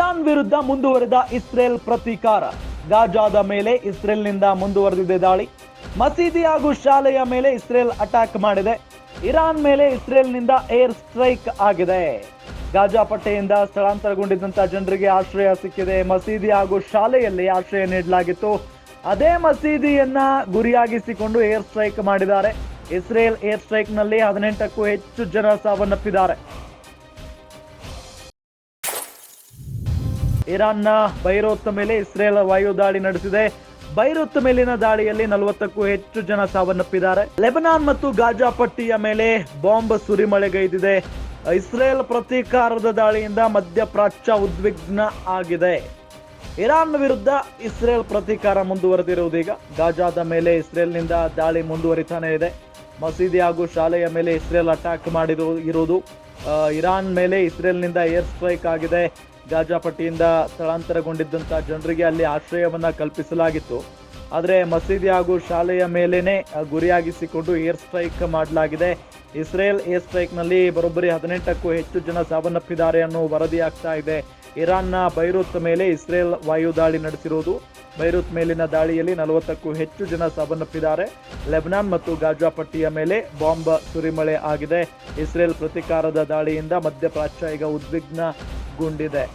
Iran ವಿರುದ್ಧ ಮುಂದುವರೆದ Israel ಪ್ರತೀಕಾರ. ಗಾಜಾದ ಮೇಲೆ ಇಸ್ರೇಲ್ನಿಂದ ಮುಂದುವರೆದಿದೆ ದಾಳಿ. ಮಸೀದಿ ಹಾಗೂ ಶಾಲೆಯ ಮೇಲೆ ಇಸ್ರೇಲ್ ಅಟ್ಯಾಕ್ ಮಾಡಿದೆ. ಇರಾನ್ ಮೇಲೆ ಇಸ್ರೇಲ್ನಿಂದ ಏರ್ ಸ್ಟ್ರೈಕ್ ಆಗಿದೆ. ಗಾಜಾ ಪಟ್ಟೆಯಿಂದ ಸ್ಥಳಾಂತರಗೊಂಡಿದ್ದಂತಹ ಜನರಿಗೆ ಆಶ್ರಯ ಸಿಕ್ಕಿದೆ. ಮಸೀದಿ ಹಾಗೂ ಶಾಲೆಯಲ್ಲಿ ಆಶ್ರಯ ನೀಡಲಾಗಿತ್ತು. ಅದೇ ಮಸೀದಿಯನ್ನ ಗುರಿಯಾಗಿಸಿಕೊಂಡು ಏರ್ ಸ್ಟ್ರೈಕ್ ಮಾಡಿದ್ದಾರೆ. ಇಸ್ರೇಲ್ ಏರ್ ಸ್ಟ್ರೈಕ್ ನಲ್ಲಿ 18ಕ್ಕೂ ಹೆಚ್ಚು ಜನ ಸಾವನ್ನಪ್ಪಿದ್ದಾರೆ. ಇರಾನ್ನ ಬೈರೂತ್ ಮೇಲೆ ಇಸ್ರೇಲ್ ವಾಯು ದಾಳಿ ನಡೆಸಿದೆ. ಬೈರೂತ್ ಮೇಲಿನ ದಾಳಿಯಲ್ಲಿ 40ಕ್ಕೂ ಹೆಚ್ಚು ಜನ ಸಾವನ್ನಪ್ಪಿದ್ದಾರೆ. ಲೆಬನಾನ್ ಮತ್ತು ಗಾಜಾ ಪಟ್ಟಿಯ ಮೇಲೆ ಬಾಂಬ್ ಸುರಿಮಳೆಗೈದಿದೆ. ಇಸ್ರೇಲ್ ಪ್ರತೀಕಾರದ ದಾಳಿಯಿಂದ ಮಧ್ಯಪ್ರಾಚ್ಯ ಉದ್ವಿಗ್ನ ಆಗಿದೆ. ಇರಾನ್ ವಿರುದ್ಧ ಇಸ್ರೇಲ್ ಪ್ರತೀಕಾರ ಮುಂದುವರೆದಿರುವುದೀಗ. ಗಾಜಾದ ಮೇಲೆ ಇಸ್ರೇಲ್ನಿಂದ ದಾಳಿ ಮುಂದುವರಿತಾನೆ ಇದೆ. ಮಸೀದಿ ಹಾಗೂ ಶಾಲೆಯ ಮೇಲೆ ಇಸ್ರೇಲ್ ಅಟ್ಯಾಕ್ ಮಾಡಿರುವುದು. ಇರಾನ್ ಮೇಲೆ ಇಸ್ರೇಲ್ನಿಂದ ಏರ್ ಸ್ಟ್ರೈಕ್ ಆಗಿದೆ. ಗಾಜಾ ಪಟ್ಟಿಯಿಂದ ಸ್ಥಳಾಂತರಗೊಂಡಿದ್ದಂತಹ ಜನರಿಗೆ ಅಲ್ಲಿ ಆಶ್ರಯವನ್ನ ಕಲ್ಪಿಸಲಾಗಿತ್ತು. ಆದರೆ ಮಸೀದಿ ಹಾಗೂ ಶಾಲೆಯ ಮೇಲೇನೆ ಗುರಿಯಾಗಿಸಿಕೊಂಡು ಏರ್ ಸ್ಟ್ರೈಕ್ ಮಾಡಲಾಗಿದೆ. ಇಸ್ರೇಲ್ ಏರ್ ಸ್ಟ್ರೈಕ್ ನಲ್ಲಿ ಬರೋಬ್ಬರಿ 18ಕ್ಕೂ ಹೆಚ್ಚು ಜನ ಸಾವನ್ನಪ್ಪಿದ್ದಾರೆ ಅನ್ನೋ ವರದಿ ಆಗ್ತಾ ಇದೆ. ಇರಾನ್ನ ಬೈರೂತ್ ಮೇಲೆ ಇಸ್ರೇಲ್ ವಾಯು ದಾಳಿ ನಡೆಸಿರುವುದು. ಬೈರೂತ್ ಮೇಲಿನ ದಾಳಿಯಲ್ಲಿ 40ಕ್ಕೂ ಹೆಚ್ಚು ಜನ ಸಾವನ್ನಪ್ಪಿದ್ದಾರೆ. ಲೆಬನಾನ್ ಮತ್ತು ಗಾಜಾ ಪಟ್ಟಿಯ ಮೇಲೆ ಬಾಂಬ್ ಸುರಿಮಳೆ ಆಗಿದೆ. ಇಸ್ರೇಲ್ ಪ್ರತೀಕಾರದ ದಾಳಿಯಿಂದ ಮಧ್ಯಪ್ರಾಚ್ಯ ಈಗ ಉದ್ವಿಗ್ನಗೊಂಡಿದೆ.